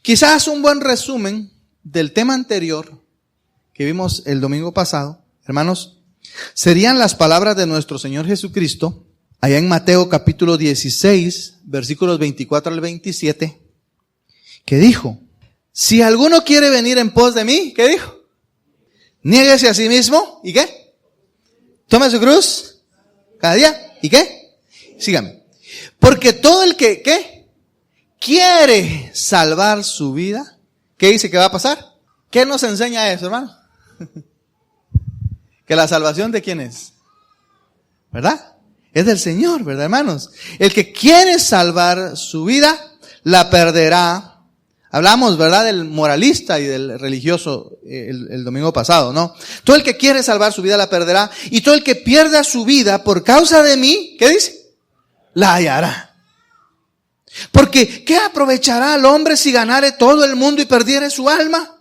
Quizás un buen resumen del tema anterior que vimos el domingo pasado, hermanos, serían las palabras de nuestro Señor Jesucristo, allá en Mateo capítulo 16, versículos 24 al 27, que dijo, si alguno quiere venir en pos de mí, ¿qué dijo? Niéguese a sí mismo, ¿y qué? Tome su cruz cada día, ¿y qué? Sígame. Porque todo el que, ¿qué? Quiere salvar su vida, ¿qué dice que va a pasar? ¿Qué nos enseña eso, hermano? Que la salvación ¿de quién es? ¿Verdad? Es del Señor, ¿verdad, hermanos? El que quiere salvar su vida, la perderá. Hablamos, ¿verdad?, del moralista y del religioso el domingo pasado, ¿no? Todo el que quiere salvar su vida la perderá, y todo el que pierda su vida por causa de mí, ¿qué dice? La hallará. Porque, ¿qué aprovechará el hombre si ganare todo el mundo y perdiere su alma?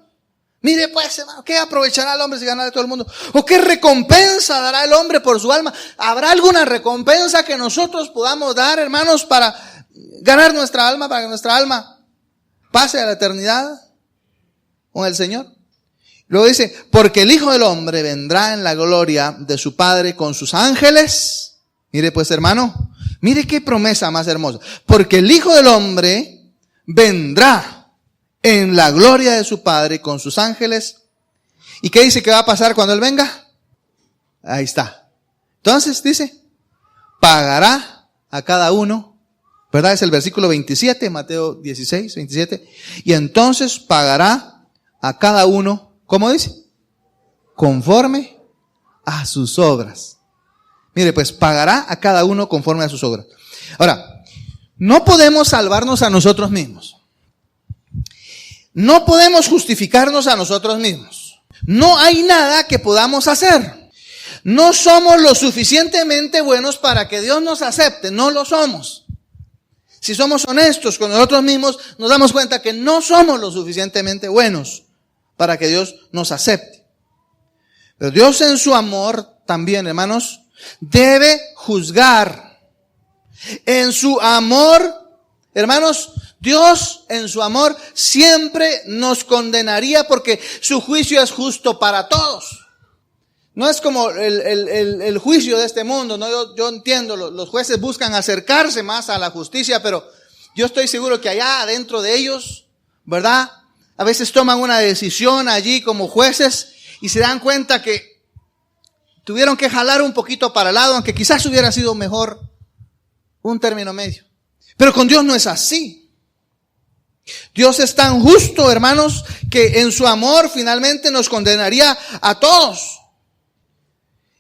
Mire pues, hermano, ¿qué aprovechará el hombre si ganare todo el mundo? ¿O qué recompensa dará el hombre por su alma? ¿Habrá alguna recompensa que nosotros podamos dar, hermanos, para ganar nuestra alma, para que nuestra alma pase a la eternidad con el Señor? Luego dice, porque el Hijo del Hombre vendrá en la gloria de su Padre con sus ángeles. Mire pues, hermano, mire qué promesa más hermosa. Porque el Hijo del Hombre vendrá en la gloria de su Padre con sus ángeles. ¿Y qué dice que va a pasar cuando Él venga? Ahí está. Entonces dice, pagará a cada uno, ¿verdad? Es el versículo 27, Mateo 16, 27. Y entonces pagará a cada uno, ¿cómo dice? Conforme a sus obras. Mire, pues pagará a cada uno conforme a sus obras. Ahora, no podemos salvarnos a nosotros mismos. No podemos justificarnos a nosotros mismos. No hay nada que podamos hacer. No somos lo suficientemente buenos para que Dios nos acepte. No lo somos. Si somos honestos con nosotros mismos, nos damos cuenta que no somos lo suficientemente buenos para que Dios nos acepte. Pero Dios en su amor también, hermanos, debe juzgar. En su amor, hermanos, Dios en su amor siempre nos condenaría porque su juicio es justo para todos. No es como el juicio de este mundo, ¿no? Yo entiendo, los jueces buscan acercarse más a la justicia, pero yo estoy seguro que allá adentro de ellos, ¿verdad? A veces toman una decisión allí como jueces y se dan cuenta que tuvieron que jalar un poquito para el lado, aunque quizás hubiera sido mejor un término medio. Pero con Dios no es así. Dios es tan justo, hermanos, que en su amor finalmente nos condenaría a todos.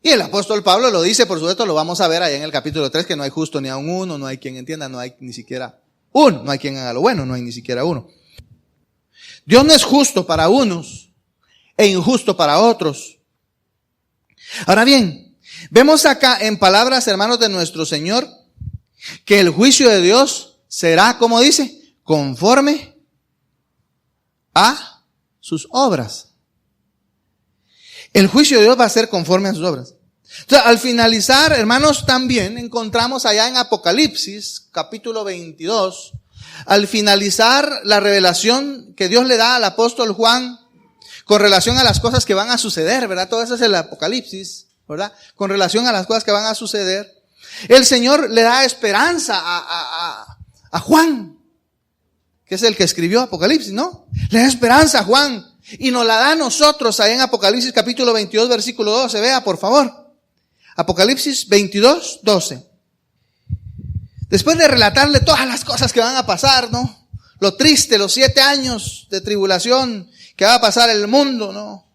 Y el apóstol Pablo lo dice, por supuesto, lo vamos a ver allá en el capítulo 3, que no hay justo ni a un uno, no hay quien entienda, no hay ni siquiera uno, no hay quien haga lo bueno, no hay ni siquiera uno. Dios no es justo para unos e injusto para otros. Ahora bien, vemos acá en palabras, hermanos, de nuestro Señor, que el juicio de Dios será, como dice, conforme a sus obras. El juicio de Dios va a ser conforme a sus obras. Entonces, al finalizar, hermanos, también encontramos allá en Apocalipsis, capítulo 22, al finalizar la revelación que Dios le da al apóstol Juan, con relación a las cosas que van a suceder, ¿verdad? Todo eso es el Apocalipsis, ¿verdad? Con relación a las cosas que van a suceder. El Señor le da esperanza a Juan, que es el que escribió Apocalipsis, ¿no? Le da esperanza a Juan y nos la da a nosotros ahí en Apocalipsis capítulo 22, versículo 12. Vea, por favor. Apocalipsis 22, 12. Después de relatarle todas las cosas que van a pasar, ¿no? Lo triste, los 7 años de tribulación que va a pasar el mundo, ¿no?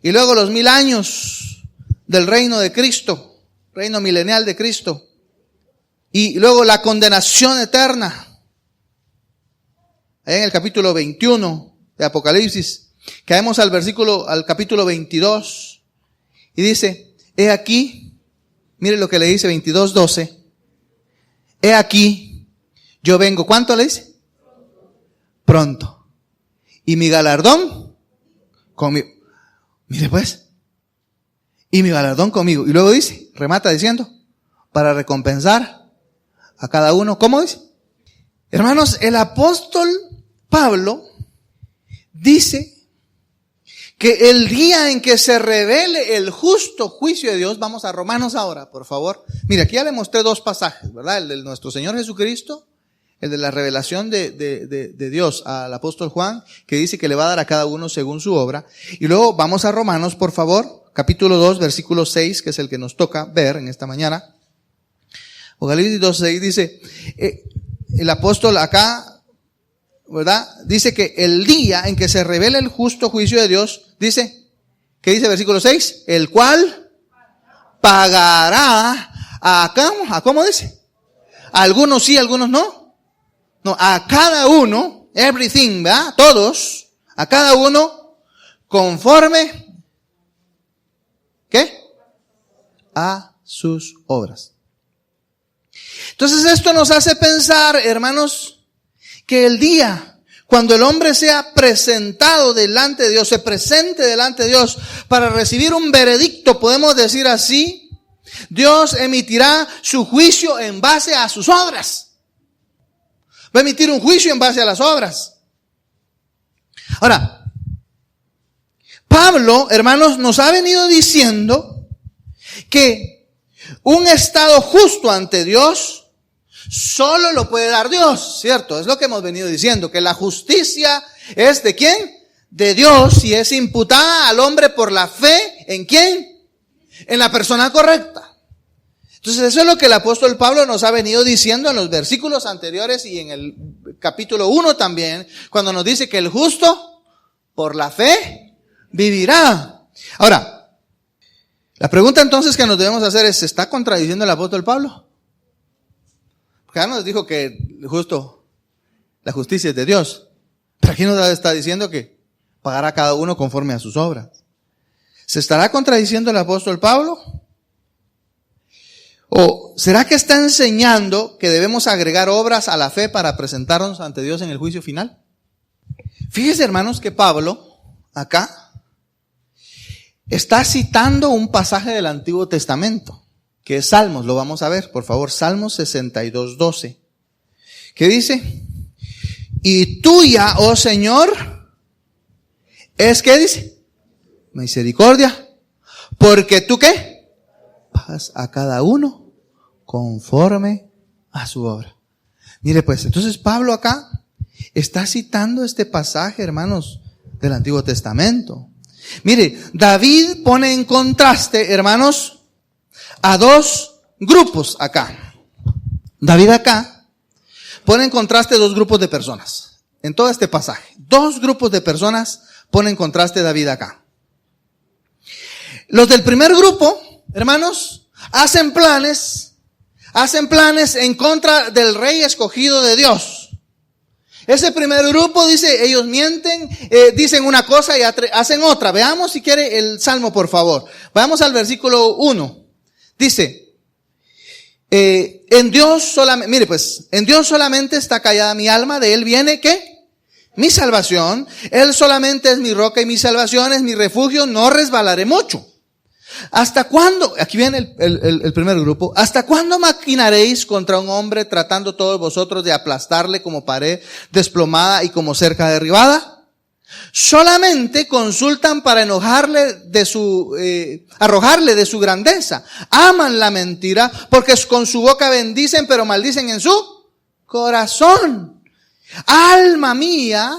Y luego los 1000 años del reino de Cristo, reino milenial de Cristo. Y luego la condenación eterna. Ahí en el capítulo 21 de Apocalipsis, caemos al capítulo 22 y dice, he aquí, mire lo que le dice 22:12, he aquí, yo vengo, ¿cuánto le dice? Pronto. Y mi galardón conmigo. Mire pues. Y mi galardón conmigo. Y luego dice, remata diciendo, para recompensar a cada uno, ¿cómo dice? Hermanos, el apóstol Pablo dice que el día en que se revele el justo juicio de Dios, vamos a Romanos ahora, por favor. Mira, aquí ya le mostré dos pasajes, ¿verdad? El de nuestro Señor Jesucristo, el de la revelación de Dios al apóstol Juan, que dice que le va a dar a cada uno según su obra. Y luego vamos a Romanos, por favor, capítulo 2, versículo 6, que es el que nos toca ver en esta mañana. Apocalipsis 2:6 dice, el apóstol acá, ¿verdad? Dice que el día en que se revele el justo juicio de Dios, dice, ¿qué dice versículo 6? El cual pagará ¿a cómo dice? A algunos sí, a algunos no. No, a cada uno, everything, ¿verdad? Todos, a cada uno, conforme, ¿qué? A sus obras. Entonces esto nos hace pensar, hermanos, que el día cuando el hombre sea presentado delante de Dios, se presente delante de Dios para recibir un veredicto, podemos decir así, Dios emitirá su juicio en base a sus obras. Va a emitir un juicio en base a las obras. Ahora, Pablo, hermanos, nos ha venido diciendo que un estado justo ante Dios solo lo puede dar Dios, ¿cierto? Es lo que hemos venido diciendo, que la justicia es ¿de quién? De Dios, y es imputada al hombre por la fe, ¿en quién? En la persona correcta. Entonces eso es lo que el apóstol Pablo nos ha venido diciendo en los versículos anteriores y en el capítulo 1 también, cuando nos dice que el justo por la fe vivirá. Ahora, la pregunta entonces que nos debemos hacer es, ¿se está contradiciendo el apóstol Pablo? Porque ya nos dijo que el justo, la justicia es de Dios. Pero aquí nos está diciendo que pagará cada uno conforme a sus obras. ¿Se estará contradiciendo el apóstol Pablo? ¿O será que está enseñando que debemos agregar obras a la fe para presentarnos ante Dios en el juicio final? Fíjese, hermanos, que Pablo, acá, está citando un pasaje del Antiguo Testamento, que es Salmos, lo vamos a ver, por favor, Salmos 62:12, que dice, y tuya, oh Señor, es, ¿qué dice? Misericordia, porque tú, ¿qué? Pagas a cada uno conforme a su obra. Mire pues, entonces Pablo acá está citando este pasaje, hermanos, del Antiguo Testamento. Mire, David pone en contraste, hermanos, a dos grupos acá. David acá pone en contraste dos grupos de personas. En todo este pasaje, dos grupos de personas pone en contraste David acá. Los del primer grupo, hermanos, hacen planes en contra del rey escogido de Dios. Ese primer grupo dice, ellos mienten, dicen una cosa y hacen otra. Veamos si quiere el Salmo, por favor. Vamos al versículo 1. Dice, en Dios solamente, mire pues, en Dios solamente está callada mi alma, de Él viene, ¿qué? Mi salvación. Él solamente es mi roca y mi salvación, es mi refugio, no resbalaré mucho. ¿Hasta cuándo? Aquí viene el primer grupo. ¿Hasta cuándo maquinaréis contra un hombre tratando todos vosotros de aplastarle como pared desplomada y como cerca derribada? Solamente consultan para arrojarle de su grandeza. Aman la mentira porque con su boca bendicen pero maldicen en su corazón. Alma mía.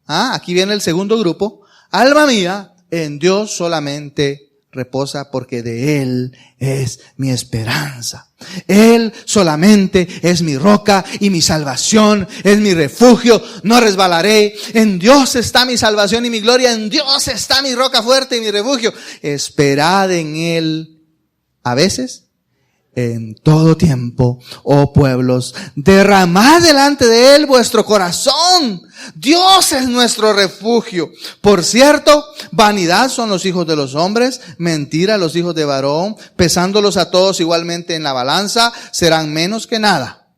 Aquí viene el segundo grupo. Alma mía, en Dios solamente reposa porque de Él es mi esperanza. Él solamente es mi roca y mi salvación, es mi refugio, no resbalaré. En Dios está mi salvación y mi gloria, en Dios está mi roca fuerte y mi refugio. Esperad en Él, a veces, en todo tiempo, oh pueblos, derramad delante de Él vuestro corazón. Dios es nuestro refugio. Por cierto, vanidad son los hijos de los hombres, mentira los hijos de varón, pesándolos a todos igualmente en la balanza, serán menos que nada.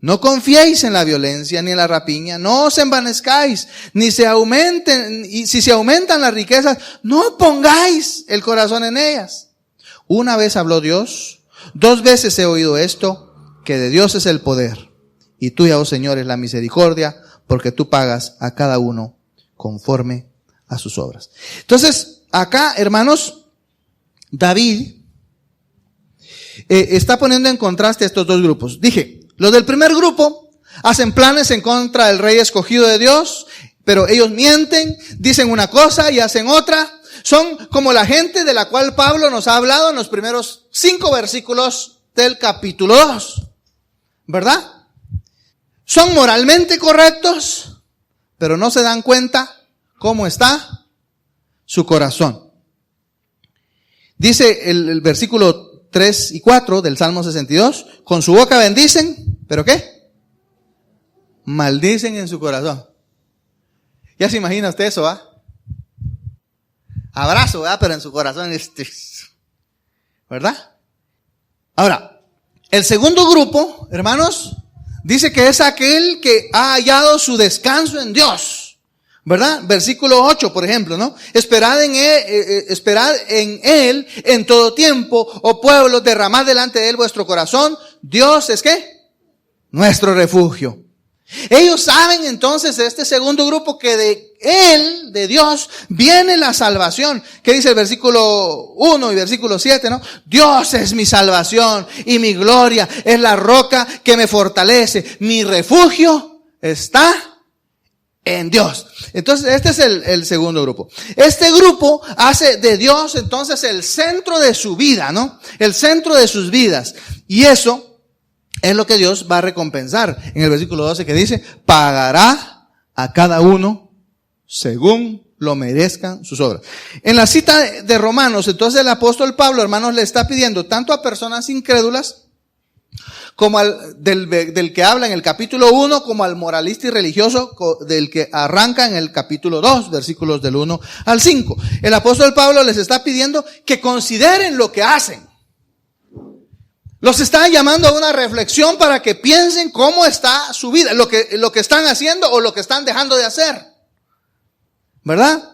No confiéis en la violencia ni en la rapiña, no os envanezcáis, ni se aumenten, y si se aumentan las riquezas, no pongáis el corazón en ellas. Una vez habló Dios, 2 veces he oído esto, que de Dios es el poder Y tuya, oh Señor, es la misericordia, porque tú pagas a cada uno conforme a sus obras. Entonces, acá, hermanos, David está poniendo en contraste estos dos grupos. Dije, los del primer grupo hacen planes en contra del rey escogido de Dios, pero ellos mienten, dicen una cosa y hacen otra. Son como la gente de la cual Pablo nos ha hablado en los primeros 5 versículos del capítulo 2. ¿Verdad? Son moralmente correctos, pero no se dan cuenta cómo está su corazón. Dice el versículo 3 y 4 del Salmo 62, con su boca bendicen, ¿pero qué? Maldicen en su corazón. Ya se imagina usted eso, ¿va? Abrazo, ¿verdad? Pero en su corazón, ¿verdad? Ahora, el segundo grupo, hermanos, dice que es aquel que ha hallado su descanso en Dios, ¿verdad? Versículo 8, por ejemplo, ¿no? Esperad en Él en todo tiempo, oh pueblo, derramad delante de Él vuestro corazón. Dios es ¿qué? Nuestro refugio. Ellos saben entonces, este segundo grupo, que de Él, de Dios, viene la salvación. ¿Qué dice el versículo 1 y versículo 7, no? Dios es mi salvación y mi gloria, es la roca que me fortalece. Mi refugio está en Dios. Entonces, este es el segundo grupo. Este grupo hace de Dios entonces el centro de su vida, ¿no? El centro de sus vidas. Y eso es lo que Dios va a recompensar. En el versículo 12 que dice, pagará a cada uno según lo merezcan sus obras. En la cita de Romanos, entonces el apóstol Pablo, hermanos, le está pidiendo tanto a personas incrédulas, como del que habla en el capítulo 1, como al moralista y religioso del que arranca en el capítulo 2, versículos del 1 al 5. El apóstol Pablo les está pidiendo que consideren lo que hacen. Los está llamando a una reflexión para que piensen cómo está su vida, lo que están haciendo o lo que están dejando de hacer. ¿Verdad?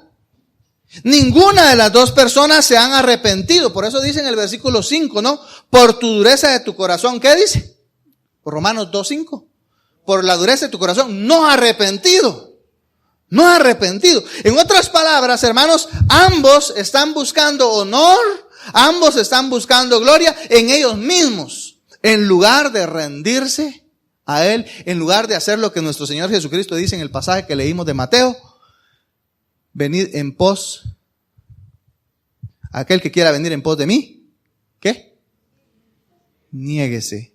Ninguna de las dos personas se han arrepentido. Por eso dice en el versículo 5, ¿no? Por tu dureza de tu corazón. ¿Qué dice? Por Romanos 2:5. Por la dureza de tu corazón, no arrepentido. No arrepentido. En otras palabras, hermanos, ambos están buscando honor. Ambos están buscando gloria en ellos mismos, en lugar de rendirse a Él, en lugar de hacer lo que nuestro Señor Jesucristo dice en el pasaje que leímos de Mateo: venid en pos, aquel que quiera venir en pos de mí, ¿qué? Niéguese.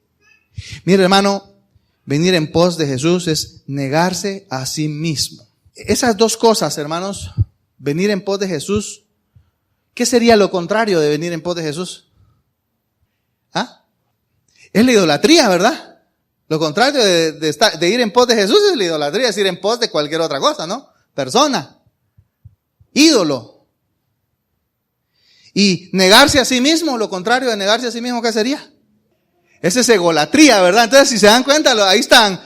Mire, hermano, venir en pos de Jesús es negarse a sí mismo. Esas dos cosas, hermanos, venir en pos de Jesús, ¿qué sería lo contrario de venir en pos de Jesús? ¿Ah? Es la idolatría, ¿verdad? Lo contrario de ir en pos de Jesús es la idolatría, es ir en pos de cualquier otra cosa, ¿no? Persona, ídolo. Y negarse a sí mismo, lo contrario de negarse a sí mismo, ¿qué sería? Esa es egolatría, ¿verdad? Entonces, si se dan cuenta, ahí están.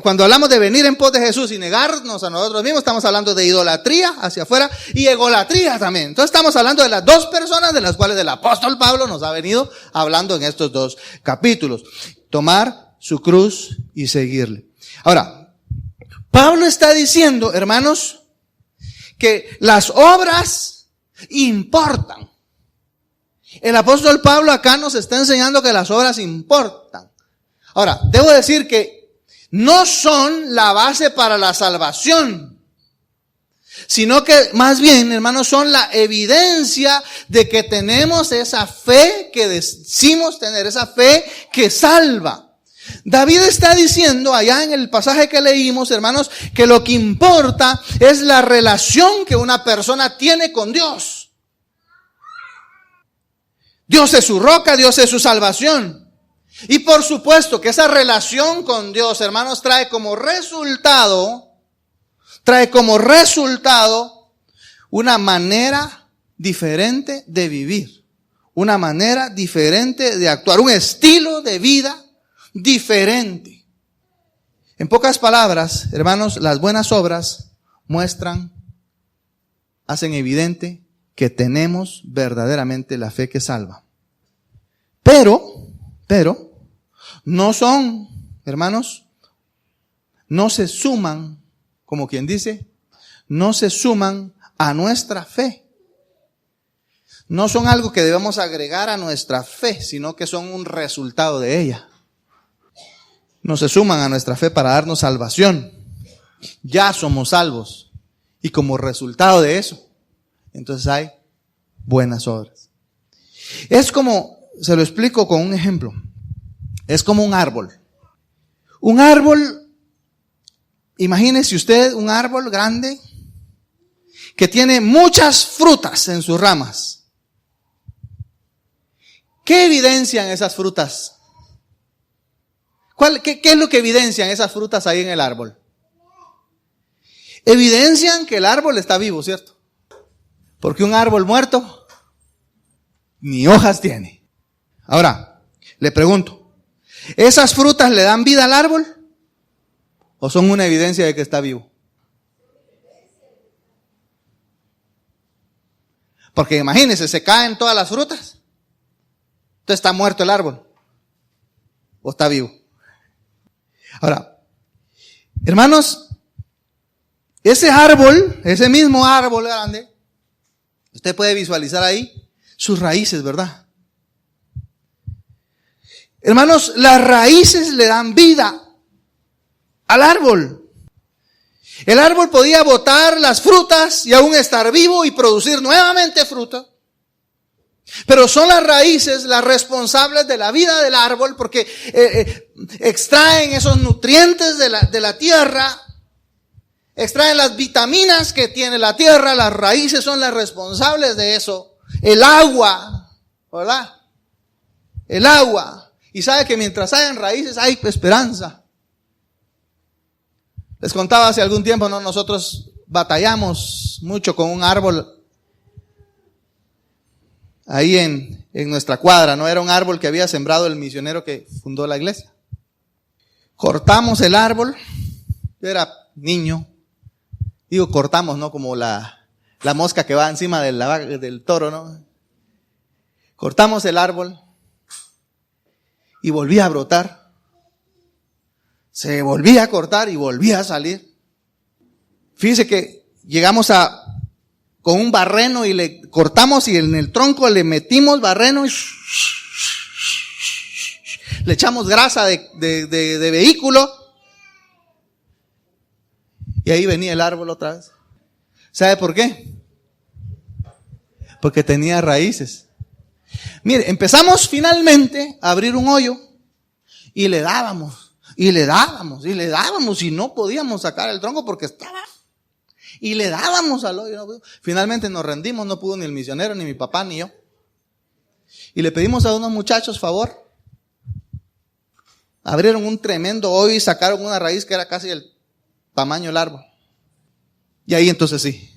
Cuando hablamos de venir en pos de Jesús y negarnos a nosotros mismos, estamos hablando de idolatría hacia afuera y egolatría también. Entonces estamos hablando de las dos personas de las cuales el apóstol Pablo nos ha venido hablando en estos 2 capítulos. Tomar su cruz y seguirle. Ahora, Pablo está diciendo, hermanos, que las obras importan. El apóstol Pablo acá nos está enseñando que las obras importan. Ahora, debo decir que no son la base para la salvación, sino que más bien, hermanos, son la evidencia de que tenemos esa fe que decimos tener, esa fe que salva. David está diciendo allá en el pasaje que leímos, hermanos, que lo que importa es la relación que una persona tiene con Dios. Dios es su roca, Dios es su salvación. Y por supuesto que esa relación con Dios, hermanos, trae como resultado una manera diferente de vivir, una manera diferente de actuar, un estilo de vida diferente. En pocas palabras, hermanos, las buenas obras hacen evidente que tenemos verdaderamente la fe que salva. Pero, no son, hermanos, no se suman, como quien dice, no se suman a nuestra fe. No son algo que debemos agregar a nuestra fe, sino que son un resultado de ella. No se suman a nuestra fe para darnos salvación. Ya somos salvos. Y como resultado de eso, entonces hay buenas obras. Es como, se lo explico con un ejemplo. Es como un árbol. Un árbol, imagínese usted un árbol grande que tiene muchas frutas en sus ramas. ¿Qué evidencian esas frutas? ¿Qué es lo que evidencian esas frutas ahí en el árbol? Evidencian que el árbol está vivo, ¿cierto? Porque un árbol muerto ni hojas tiene. Ahora, le pregunto, ¿esas frutas le dan vida al árbol? ¿O son una evidencia de que está vivo? Porque imagínense, se caen todas las frutas. Entonces está muerto el árbol. ¿O está vivo? Ahora, hermanos, ese árbol, ese mismo árbol grande, usted puede visualizar ahí sus raíces, ¿verdad? Hermanos, las raíces le dan vida al árbol. El árbol podía botar las frutas y aún estar vivo y producir nuevamente fruta. Pero son las raíces las responsables de la vida del árbol porque extraen esos nutrientes de la tierra, extraen las vitaminas que tiene la tierra, las raíces son las responsables de eso. El agua, ¿verdad? El agua. Y sabe que mientras hayan raíces hay esperanza. Les contaba hace algún tiempo, ¿no? Nosotros batallamos mucho con un árbol ahí en nuestra cuadra, ¿no? Era un árbol que había sembrado el misionero que fundó la iglesia. Cortamos el árbol, yo era niño, digo cortamos, ¿no? Como la mosca que va encima del toro, ¿no? Cortamos el árbol y volvía a brotar. Se volvía a cortar y volvía a salir. Fíjese que llegamos con un barreno y le cortamos y en el tronco le metimos barreno y le echamos grasa de vehículo y ahí venía el árbol otra vez. ¿Sabe por qué? Porque tenía raíces. Mire, empezamos finalmente a abrir un hoyo y le dábamos y no podíamos sacar el tronco porque estaba. Y le dábamos al hoyo. ¿No? Finalmente nos rendimos, no pudo ni el misionero, ni mi papá, ni yo. Y le pedimos a unos muchachos favor. Abrieron un tremendo hoyo y sacaron una raíz que era casi el tamaño del árbol. Y ahí entonces sí.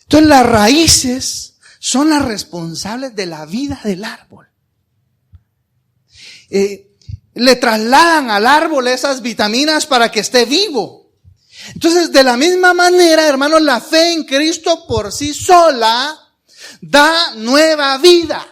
Entonces las raíces son las responsables de la vida del árbol. Le trasladan al árbol esas vitaminas para que esté vivo. Entonces, de la misma manera, hermanos, la fe en Cristo por sí sola da nueva vida.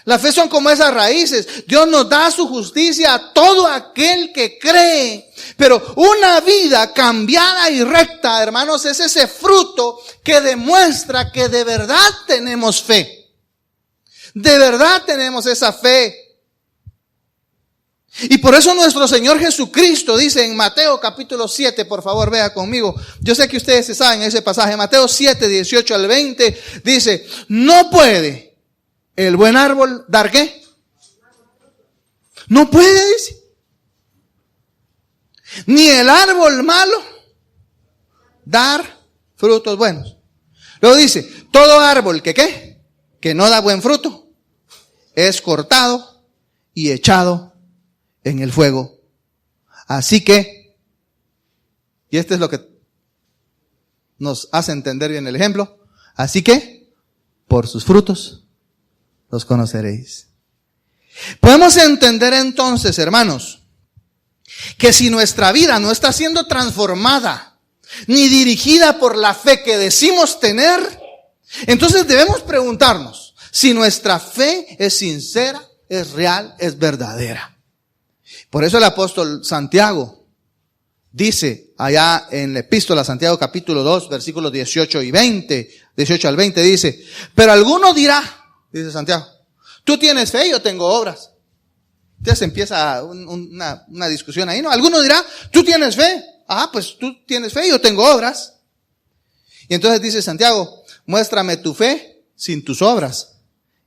La fe son como esas raíces. Dios nos da su justicia a todo aquel que cree. Pero una vida cambiada y recta, hermanos, es ese fruto que demuestra que de verdad tenemos fe. De verdad tenemos esa fe. Y por eso nuestro Señor Jesucristo dice en Mateo capítulo 7, por favor vea conmigo. Yo sé que ustedes se saben ese pasaje. Mateo 7, 18 al 20 dice, no puede el buen árbol dar ¿qué? No puede, dice. Ni el árbol malo dar frutos buenos. Luego dice, todo árbol que ¿qué? Que no da buen fruto es cortado y echado en el fuego. Así que, y este es lo que nos hace entender bien el ejemplo, así que, por sus frutos los conoceréis. Podemos entender entonces, hermanos, que si nuestra vida no está siendo transformada, ni dirigida por la fe que decimos tener, entonces debemos preguntarnos si nuestra fe es sincera, es real, es verdadera. Por eso el apóstol Santiago dice allá en la epístola a Santiago capítulo 2 versículos 18 al 20 dice, pero alguno dirá, dice Santiago, tú tienes fe y yo tengo obras. Entonces empieza una discusión ahí, ¿no? Alguno dirá, tú tienes fe. Ah, pues tú tienes fe y yo tengo obras. Y entonces dice Santiago, muéstrame tu fe sin tus obras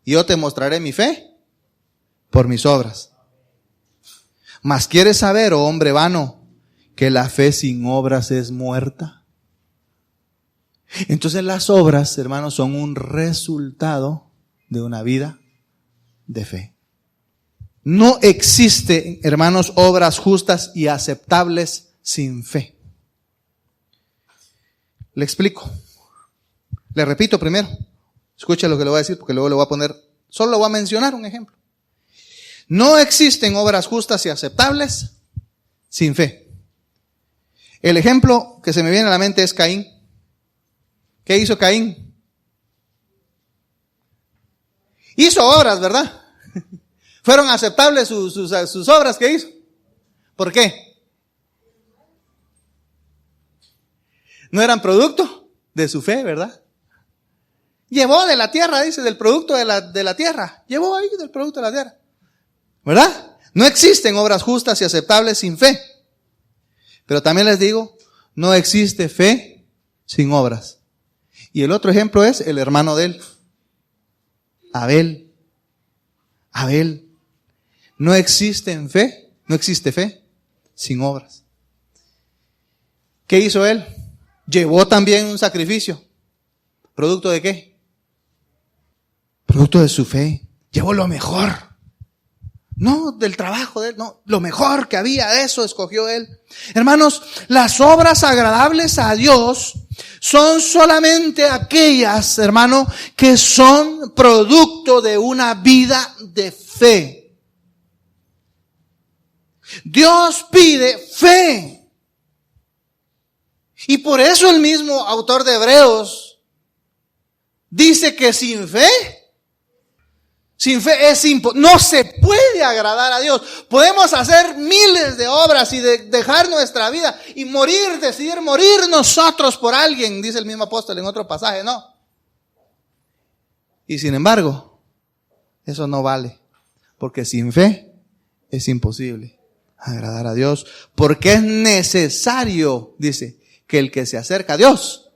y yo te mostraré mi fe por mis obras. Mas ¿quieres saber, oh hombre vano, que la fe sin obras es muerta? Entonces las obras, hermanos, son un resultado de una vida de fe. No existe, hermanos, obras justas y aceptables sin fe. Le explico. Le repito primero. Escuche lo que le voy a decir porque luego le voy a poner, solo le voy a mencionar un ejemplo. No existen obras justas y aceptables sin fe. El ejemplo que se me viene a la mente es Caín. ¿Qué hizo Caín? Hizo obras, ¿verdad? ¿Fueron aceptables sus obras que hizo? ¿Por qué? No eran producto de su fe, ¿verdad? Llevó de la tierra, dice, del producto de la tierra. Llevó ahí del producto de la tierra. ¿Verdad? No existen obras justas y aceptables sin fe. Pero también les digo, no existe fe sin obras. Y el otro ejemplo es el hermano de él, Abel. Abel. No existe fe sin obras. ¿Qué hizo él? Llevó también un sacrificio. ¿Producto de qué? Producto de su fe. Llevó lo mejor. No del trabajo de él, no, lo mejor que había, eso escogió él. Hermanos, las obras agradables a Dios son solamente aquellas, hermano, que son producto de una vida de fe. Dios pide fe. Y por eso el mismo autor de Hebreos dice que sin fe no se puede agradar a Dios. Podemos hacer miles de obras y dejar nuestra vida y decidir morir nosotros por alguien, dice el mismo apóstol en otro pasaje, ¿no? Y sin embargo, eso no vale, porque sin fe es imposible agradar a Dios, porque es necesario, dice, que el que se acerca a Dios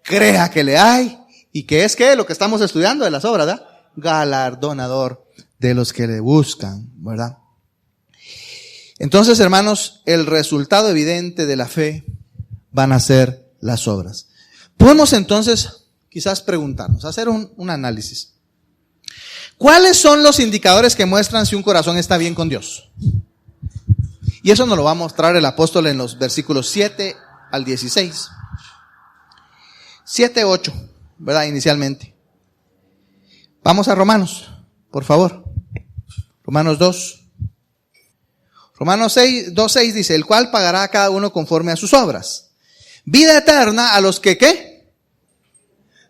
crea que le hay y que es que lo que estamos estudiando de las obras, ¿verdad? Galardonador de los que le buscan, ¿verdad? Entonces, hermanos, el resultado evidente de la fe van a ser las obras. Podemos entonces quizás preguntarnos, hacer un análisis. ¿Cuáles son los indicadores que muestran si un corazón está bien con Dios? Y eso nos lo va a mostrar el apóstol en los versículos 7 al 16. 7, 8, ¿verdad? Inicialmente. Vamos a Romanos, por favor. Romanos 2. Romanos 2:6 dice, el cual pagará a cada uno conforme a sus obras. Vida eterna a los que, ¿qué?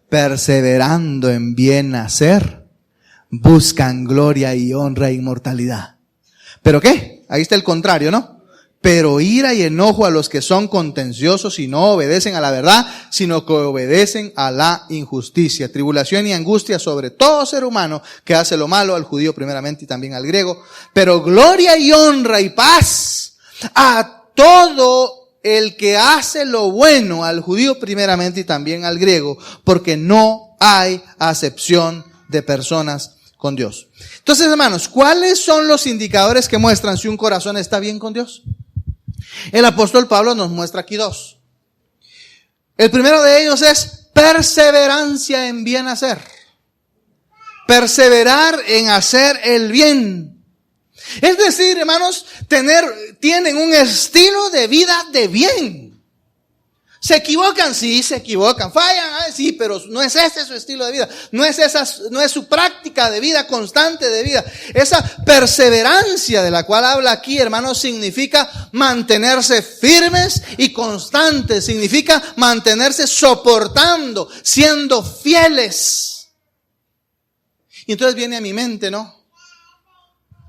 Perseverando en bien hacer, buscan gloria y honra e inmortalidad. ¿Pero qué? Ahí está el contrario, ¿no? Pero ira y enojo a los que son contenciosos y no obedecen a la verdad, sino que obedecen a la injusticia. Tribulación y angustia sobre todo ser humano que hace lo malo, al judío primeramente y también al griego. Pero gloria y honra y paz a todo el que hace lo bueno, al judío primeramente y también al griego, porque no hay acepción de personas con Dios. Entonces, hermanos, ¿cuáles son los indicadores que muestran si un corazón está bien con Dios? El apóstol Pablo nos muestra aquí dos. El primero de ellos es perseverancia en bien hacer. Perseverar en hacer el bien. Es decir, hermanos, tienen un estilo de vida de bien. ¿Se equivocan? Sí, se equivocan. ¿Fallan? Sí, pero no es ese su estilo de vida. No es su práctica de vida, constante de vida. Esa perseverancia de la cual habla aquí, hermanos, significa mantenerse firmes y constantes. Significa mantenerse soportando, siendo fieles. Y entonces viene a mi mente, ¿no?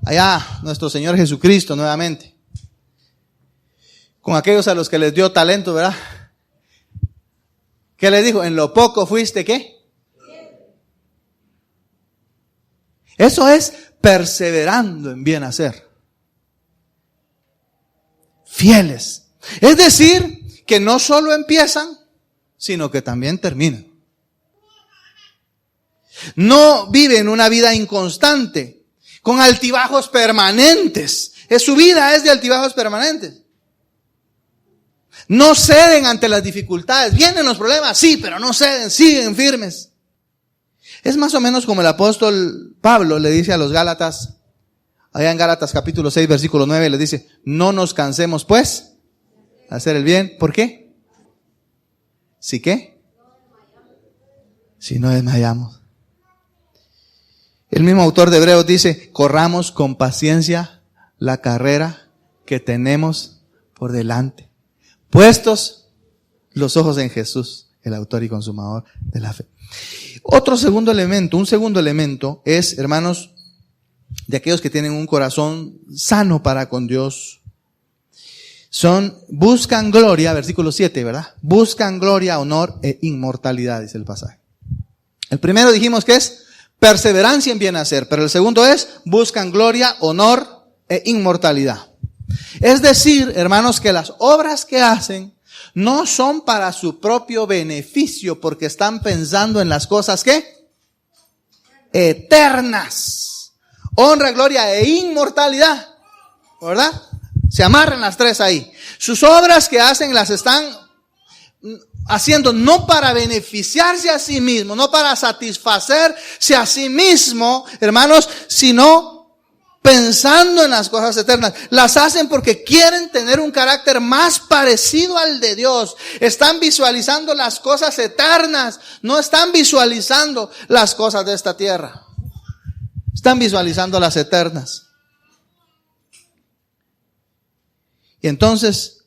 allá nuestro Señor Jesucristo nuevamente, con aquellos a los que les dio talento, ¿verdad? ¿Qué les dijo? En lo poco fuiste, ¿qué? Eso es perseverando en bien hacer. Fieles. Es decir, que no solo empiezan, sino que también terminan. No viven una vida inconstante, con altibajos permanentes. Su vida es de altibajos permanentes. No ceden ante las dificultades. Vienen los problemas, sí, pero no ceden, siguen firmes. Es más o menos como el apóstol Pablo le dice a los Gálatas, allá en Gálatas capítulo 6, versículo 9, le dice, no nos cansemos pues de hacer el bien. ¿Por qué? ¿Sí qué? Si no desmayamos. El mismo autor de Hebreos dice, corramos con paciencia la carrera que tenemos por delante, puestos los ojos en Jesús, el autor y consumador de la fe. Un segundo elemento es, hermanos, de aquellos que tienen un corazón sano para con Dios. Buscan gloria, versículo 7, ¿verdad? Buscan gloria, honor e inmortalidad, dice el pasaje. El primero dijimos que es perseverancia en bien hacer, pero el segundo es buscan gloria, honor e inmortalidad. Es decir, hermanos, que las obras que hacen no son para su propio beneficio, porque están pensando en las cosas ¿qué? Eternas. Honra, gloria e inmortalidad, ¿verdad? Se amarran las tres ahí. Sus obras que hacen las están haciendo no para beneficiarse a sí mismo, no para satisfacerse a sí mismo, hermanos, sino pensando en las cosas eternas. Las hacen porque quieren tener un carácter más parecido al de Dios. Están visualizando las cosas eternas, no están visualizando las cosas de esta tierra. Están visualizando las eternas. Y entonces,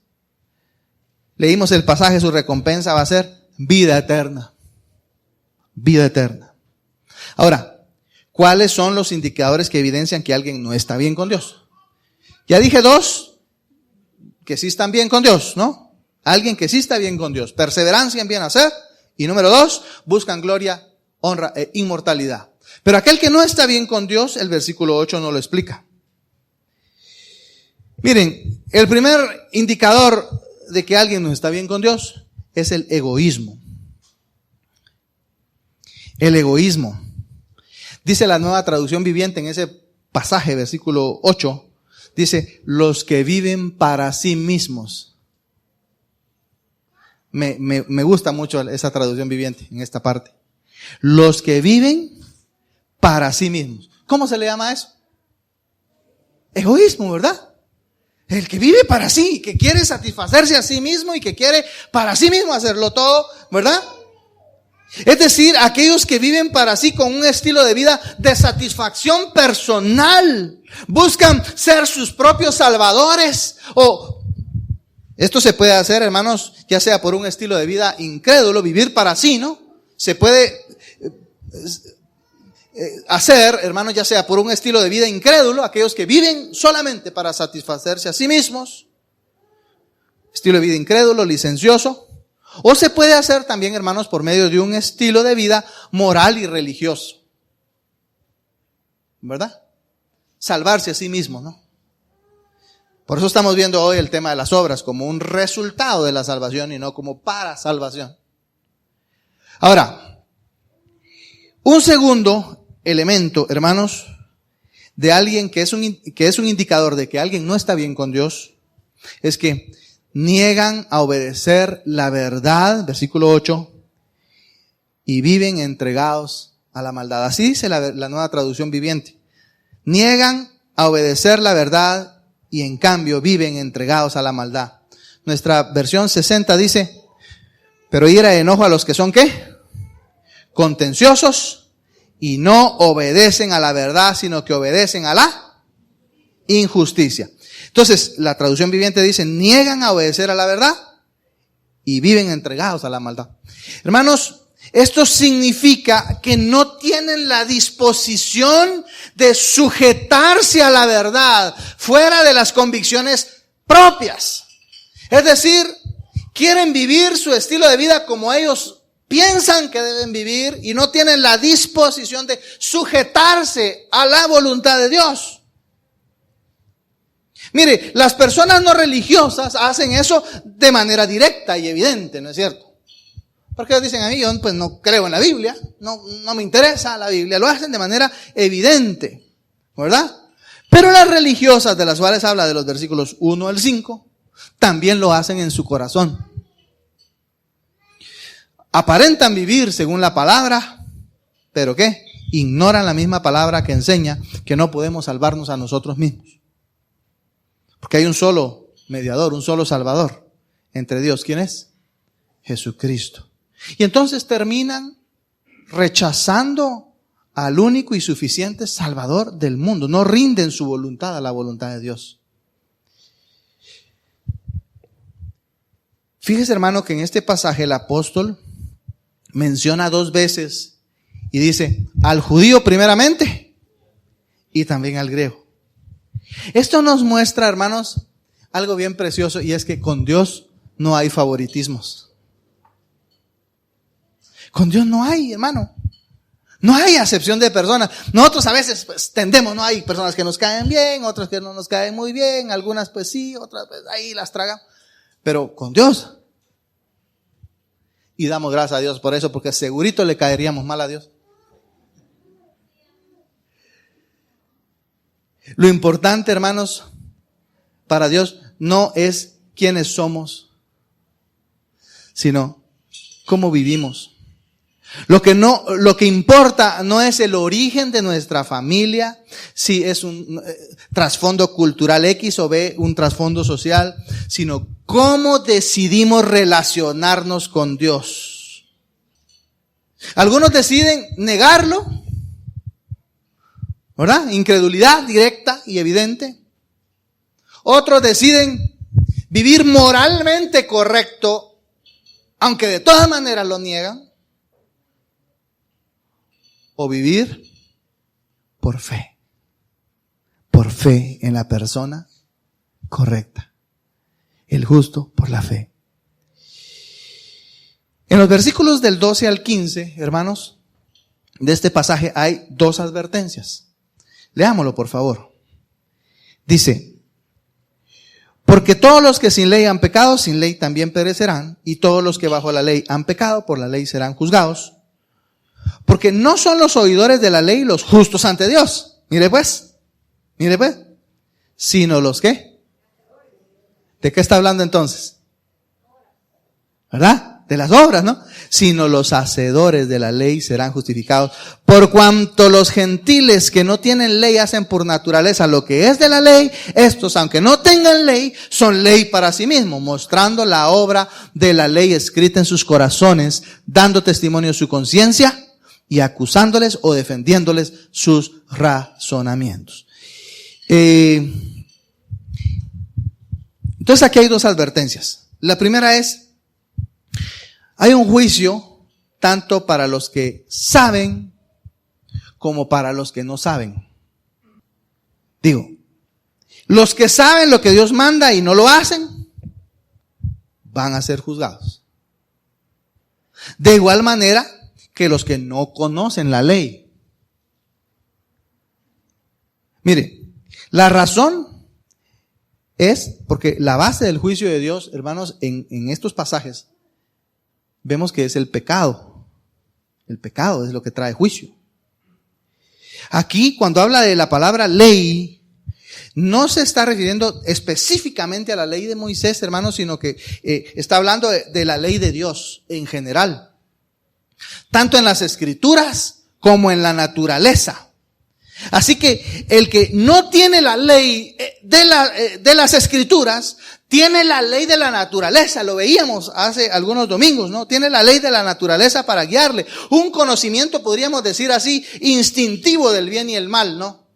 leímos el pasaje, su recompensa va a ser vida eterna. Vida eterna. Ahora, ¿cuáles son los indicadores que evidencian que alguien no está bien con Dios? Ya dije dos, que sí están bien con Dios, ¿no? Alguien que sí está bien con Dios. Perseverancia en bien hacer. Y número 2, buscan gloria, honra e inmortalidad. Pero aquel que no está bien con Dios, el versículo 8 no lo explica. Miren, el primer indicador de que alguien no está bien con Dios es el egoísmo. El egoísmo. Dice la Nueva Traducción Viviente en ese pasaje, versículo 8, dice, los que viven para sí mismos. Me gusta mucho esa traducción viviente en esta parte. Los que viven para sí mismos. ¿Cómo se le llama eso? Egoísmo, ¿verdad? El que vive para sí, que quiere satisfacerse a sí mismo y que quiere para sí mismo hacerlo todo, ¿verdad? Es decir, aquellos que viven para sí con un estilo de vida de satisfacción personal, buscan ser sus propios salvadores. O esto se puede hacer, hermanos, ya sea por un estilo de vida incrédulo, vivir para sí, ¿no? Se puede hacer, hermanos, ya sea por un estilo de vida incrédulo, aquellos que viven solamente para satisfacerse a sí mismos, estilo de vida incrédulo, licencioso. O se puede hacer también, hermanos, por medio de un estilo de vida moral y religioso. ¿Verdad? Salvarse a sí mismo, ¿no? Por eso estamos viendo hoy el tema de las obras como un resultado de la salvación y no como para salvación. Ahora, un segundo elemento, hermanos, de alguien que es un indicador de que alguien no está bien con Dios, es que niegan a obedecer la verdad, versículo 8, y viven entregados a la maldad. Así dice la Nueva Traducción Viviente. Niegan a obedecer la verdad y en cambio viven entregados a la maldad. Nuestra versión 60 dice, pero ira y enojo a los que son ¿qué? Contenciosos y no obedecen a la verdad, sino que obedecen a la injusticia. Entonces, la traducción viviente dice, niegan a obedecer a la verdad y viven entregados a la maldad. Hermanos, esto significa que no tienen la disposición de sujetarse a la verdad fuera de las convicciones propias. Es decir, quieren vivir su estilo de vida como ellos piensan que deben vivir y no tienen la disposición de sujetarse a la voluntad de Dios. Mire, las personas no religiosas hacen eso de manera directa y evidente, ¿no es cierto? Porque ellos dicen a mí, yo pues no creo en la Biblia, no me interesa la Biblia, lo hacen de manera evidente, ¿verdad? Pero las religiosas, de las cuales habla de los versículos 1 al 5, también lo hacen en su corazón. Aparentan vivir según la palabra, pero ¿qué? Ignoran la misma palabra que enseña que no podemos salvarnos a nosotros mismos. Porque hay un solo mediador, un solo salvador entre Dios. ¿Quién es? Jesucristo. Y entonces terminan rechazando al único y suficiente Salvador del mundo. No rinden su voluntad a la voluntad de Dios. Fíjese, hermano, que en este pasaje el apóstol menciona 2 veces y dice al judío primeramente y también al griego. Esto nos muestra, hermanos, algo bien precioso, y es que con Dios no hay favoritismos. Con Dios no hay, hermano. No hay acepción de personas. Nosotros a veces pues tendemos, no hay personas que nos caen bien, otras que no nos caen muy bien, algunas pues sí, otras pues ahí las tragamos. Pero con Dios. Y damos gracias a Dios por eso, porque segurito le caeríamos mal a Dios. Lo importante, hermanos, para Dios no es quiénes somos, sino cómo vivimos. Lo que importa no es el origen de nuestra familia, si es un trasfondo cultural X o B, un trasfondo social, sino cómo decidimos relacionarnos con Dios. Algunos deciden negarlo, ¿verdad? Incredulidad directa y evidente. Otros deciden vivir moralmente correcto, aunque de todas maneras lo niegan. O vivir por fe en la persona correcta, el justo por la fe. En los versículos del 12 al 15, hermanos, de este pasaje hay 2 advertencias. Leámoslo, por favor. Dice: porque todos los que sin ley han pecado, sin ley también perecerán, y todos los que bajo la ley han pecado, por la ley serán juzgados. Porque no son los oidores de la ley los justos ante Dios. Mire pues, sino los ¿qué? ¿De qué está hablando entonces? ¿Verdad? De las obras, ¿no? Sino los hacedores de la ley serán justificados. Por cuanto los gentiles que no tienen ley hacen por naturaleza lo que es de la ley, estos, aunque no tengan ley, son ley para sí mismos, mostrando la obra de la ley escrita en sus corazones, dando testimonio de su conciencia y acusándoles o defendiéndoles sus razonamientos. Entonces aquí hay 2 advertencias. La primera es: hay un juicio tanto para los que saben como para los que no saben. Digo, los que saben lo que Dios manda y no lo hacen, van a ser juzgados. De igual manera que los que no conocen la ley. Mire, la razón es porque la base del juicio de Dios, hermanos, en estos pasajes, vemos que es el pecado. El pecado es lo que trae juicio. Aquí, cuando habla de la palabra ley, no se está refiriendo específicamente a la ley de Moisés, hermanos, sino que está hablando de la ley de Dios en general. Tanto en las escrituras como en la naturaleza. Así que el que no tiene la ley de las escrituras, tiene la ley de la naturaleza. Lo veíamos hace algunos domingos, ¿no? Tiene la ley de la naturaleza para guiarle. Un conocimiento, podríamos decir así, instintivo del bien y el mal, ¿no?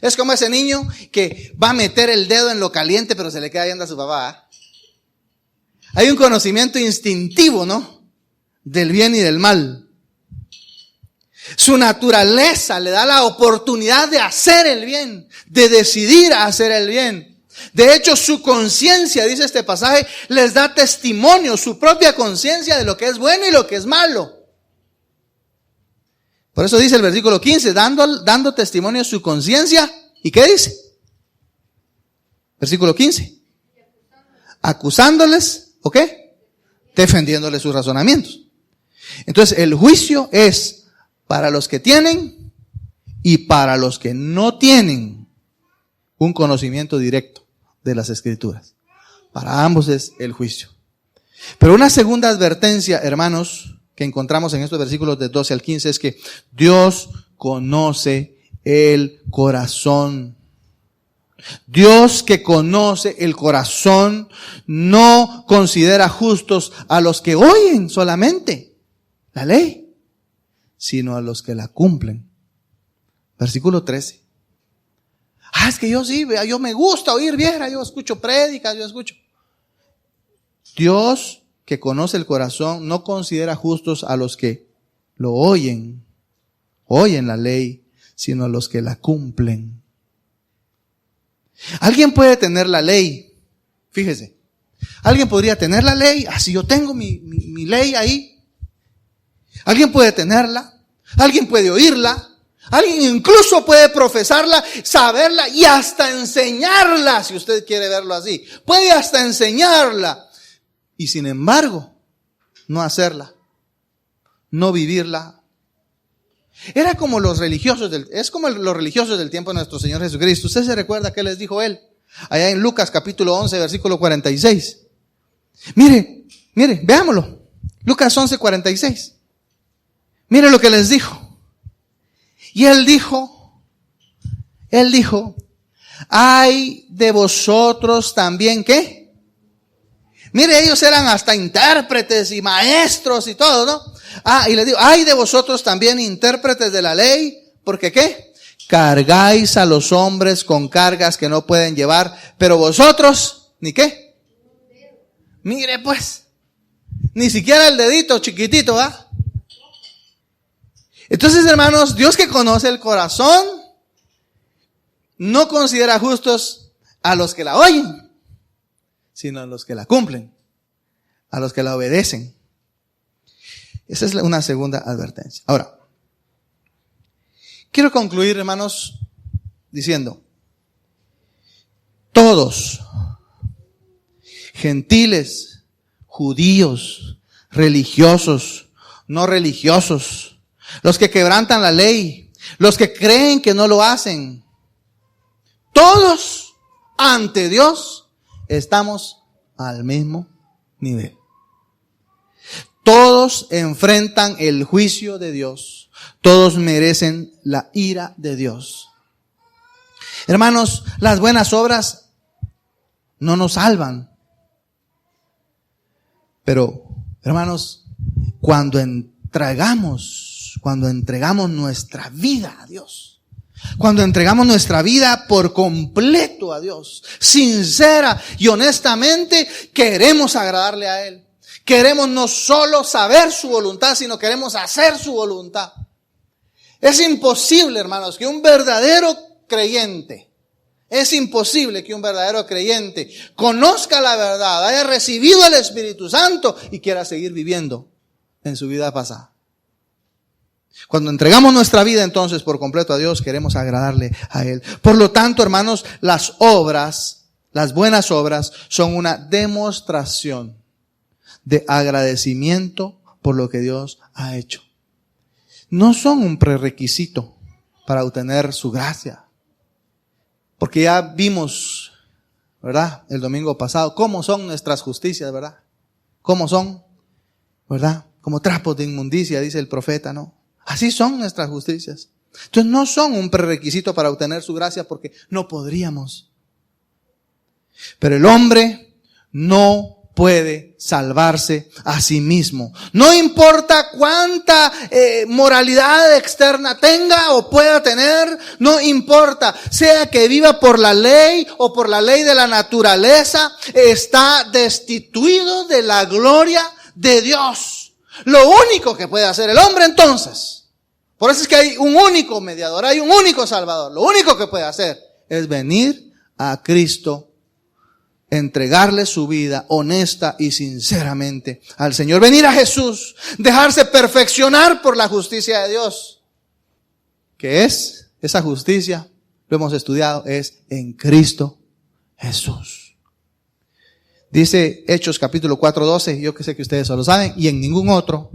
Es como ese niño que va a meter el dedo en lo caliente, pero se le queda viendo a su papá. Hay un conocimiento instintivo, ¿no? del bien y del mal. Su naturaleza le da la oportunidad de hacer el bien, de decidir hacer el bien. De hecho, su conciencia, dice este pasaje, les da testimonio, su propia conciencia de lo que es bueno y lo que es malo. Por eso dice el versículo 15, dando testimonio a su conciencia. ¿Y qué dice? Versículo 15. Acusándoles, ¿o qué? Defendiéndoles sus razonamientos. Entonces, el juicio es para los que tienen y para los que no tienen un conocimiento directo de las Escrituras. Para ambos es el juicio. Pero una segunda advertencia, hermanos, que encontramos en estos versículos de 12 al 15 es que Dios conoce el corazón. Dios, que conoce el corazón, no considera justos a los que oyen solamente la ley, sino a los que la cumplen. Versículo 13. Es que yo sí, yo me gusta oír vieja, yo escucho prédicas, yo escucho. Dios, que conoce el corazón, no considera justos a los que lo oyen la ley, sino a los que la cumplen. Alguien puede tener la ley, fíjese, alguien podría tener la ley, así yo tengo mi ley ahí. Alguien puede tenerla, alguien puede oírla, alguien incluso puede profesarla, saberla y hasta enseñarla, si usted quiere verlo así. Puede hasta enseñarla y sin embargo no hacerla, no vivirla. Era como los religiosos es como los religiosos del tiempo de nuestro Señor Jesucristo. ¿Usted se recuerda qué les dijo Él? Allá en Lucas capítulo 11, versículo 46. Mire, veámoslo. Lucas 11, 46. Mire lo que les dijo. Y Él dijo, ay de vosotros también, ¿qué? Mire, ellos eran hasta intérpretes y maestros y todo, ¿no? Y les digo, ay de vosotros también intérpretes de la ley, porque ¿qué? Cargáis a los hombres con cargas que no pueden llevar, pero vosotros, ¿ni qué? Mire pues, ni siquiera el dedito chiquitito, ¿va? Entonces, hermanos, Dios, que conoce el corazón, no considera justos a los que la oyen, sino a los que la cumplen, a los que la obedecen. Esa es una segunda advertencia. Ahora, quiero concluir, hermanos, diciendo, todos, gentiles, judíos, religiosos, no religiosos, los que quebrantan la ley, los que creen que no lo hacen, todos ante Dios estamos al mismo nivel. Todos enfrentan el juicio de Dios. Todos merecen la ira de Dios. Hermanos, las buenas obras no nos salvan. Pero, hermanos, cuando entregamos nuestra vida a Dios, cuando entregamos nuestra vida por completo a Dios, sincera y honestamente, queremos agradarle a Él. Queremos no solo saber su voluntad, sino queremos hacer su voluntad. Es imposible, hermanos, que un verdadero creyente, conozca la verdad, haya recibido el Espíritu Santo y quiera seguir viviendo en su vida pasada. Cuando entregamos nuestra vida entonces por completo a Dios, queremos agradarle a Él. Por lo tanto, hermanos, las buenas obras son una demostración de agradecimiento por lo que Dios ha hecho. No son un prerequisito para obtener su gracia. Porque ya vimos, ¿verdad? El domingo pasado, cómo son nuestras justicias, ¿verdad? Cómo son, ¿verdad? Como trapos de inmundicia, dice el profeta, ¿no? Así son nuestras justicias. Entonces no son un prerequisito para obtener su gracia porque no podríamos. Pero el hombre no puede salvarse a sí mismo. No importa cuánta moralidad externa tenga o pueda tener, no importa, sea que viva por la ley o por la ley de la naturaleza, está destituido de la gloria de Dios. Lo único que puede hacer el hombre entonces, por eso es que hay un único mediador, hay un único salvador. Lo único que puede hacer es venir a Cristo, entregarle su vida honesta y sinceramente al Señor. Venir a Jesús, dejarse perfeccionar por la justicia de Dios. ¿Qué es esa justicia? Lo hemos estudiado, es en Cristo Jesús. Dice Hechos capítulo 4:12, yo que sé que ustedes solo saben, y en ningún otro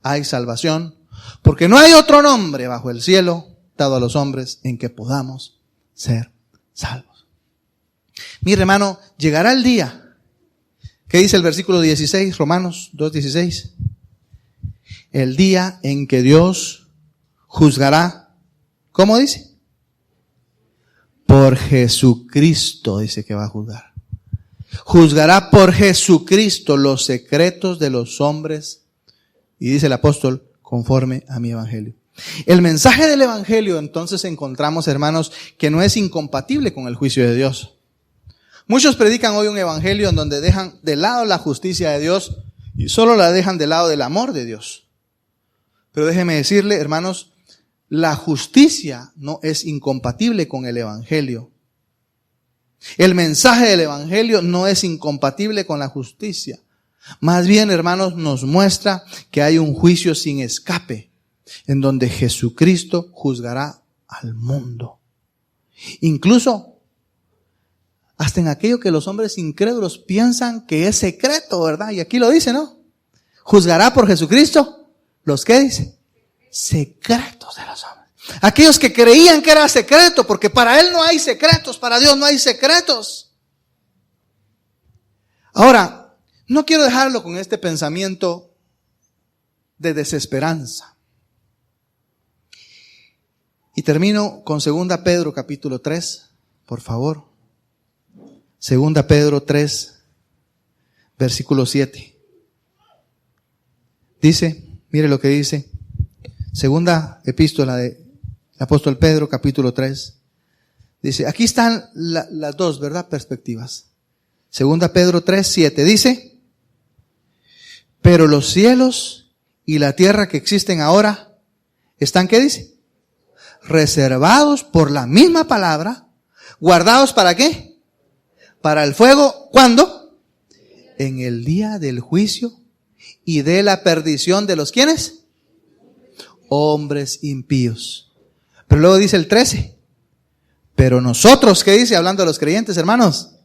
hay salvación, porque no hay otro nombre bajo el cielo dado a los hombres en que podamos ser salvos. Mire, hermano, llegará el día, ¿qué dice el versículo 16, Romanos 2:16? El día en que Dios juzgará, ¿cómo dice? Por Jesucristo dice que va a juzgar. Juzgará por Jesucristo los secretos de los hombres, y dice el apóstol, conforme a mi evangelio. El mensaje del evangelio entonces encontramos, hermanos, que no es incompatible con el juicio de Dios. Muchos predican hoy un evangelio en donde dejan de lado la justicia de Dios y solo la dejan de lado del amor de Dios. Pero déjeme decirle, hermanos, la justicia no es incompatible con el evangelio. El mensaje del evangelio no es incompatible con la justicia. Más bien, hermanos, nos muestra que hay un juicio sin escape en donde Jesucristo juzgará al mundo. Incluso hasta en aquello que los hombres incrédulos piensan que es secreto, ¿verdad? Y aquí lo dice, ¿no? Juzgará por Jesucristo los, ¿qué dice? Secretos de los hombres. Aquellos que creían que era secreto, porque para Él no hay secretos, para Dios no hay secretos. Ahora, no quiero dejarlo con este pensamiento de desesperanza. Y termino con 2 Pedro capítulo 3, por favor. 2 Pedro 3, versículo 7. Dice, mire lo que dice, segunda epístola del apóstol Pedro, capítulo 3. Dice, aquí están las dos, ¿verdad? Perspectivas. 2 Pedro 3, 7. Dice, pero los cielos y la tierra que existen ahora, ¿están qué dice? Reservados por la misma palabra, guardados ¿para qué? Para el fuego, ¿cuándo? En el día del juicio y de la perdición de los ¿quiénes? Hombres impíos. Pero luego dice el 13. Pero nosotros, ¿qué dice? Hablando de los creyentes, hermanos.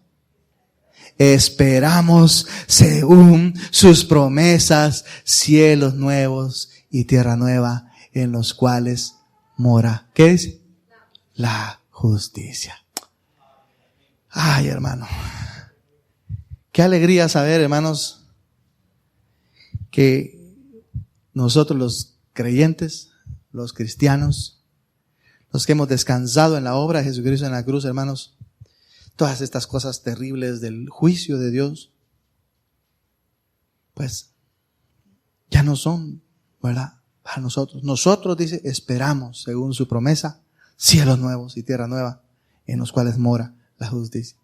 Esperamos según sus promesas, cielos nuevos y tierra nueva en los cuales mora. ¿Qué dice? La justicia. Ay, hermano. Qué alegría saber, hermanos, que nosotros los creyentes, los cristianos, los que hemos descansado en la obra de Jesucristo en la cruz, hermanos, todas estas cosas terribles del juicio de Dios, pues ya no son, ¿verdad? Para nosotros. Nosotros, dice, esperamos, según su promesa, cielos nuevos y tierra nueva, en los cuales mora la justicia.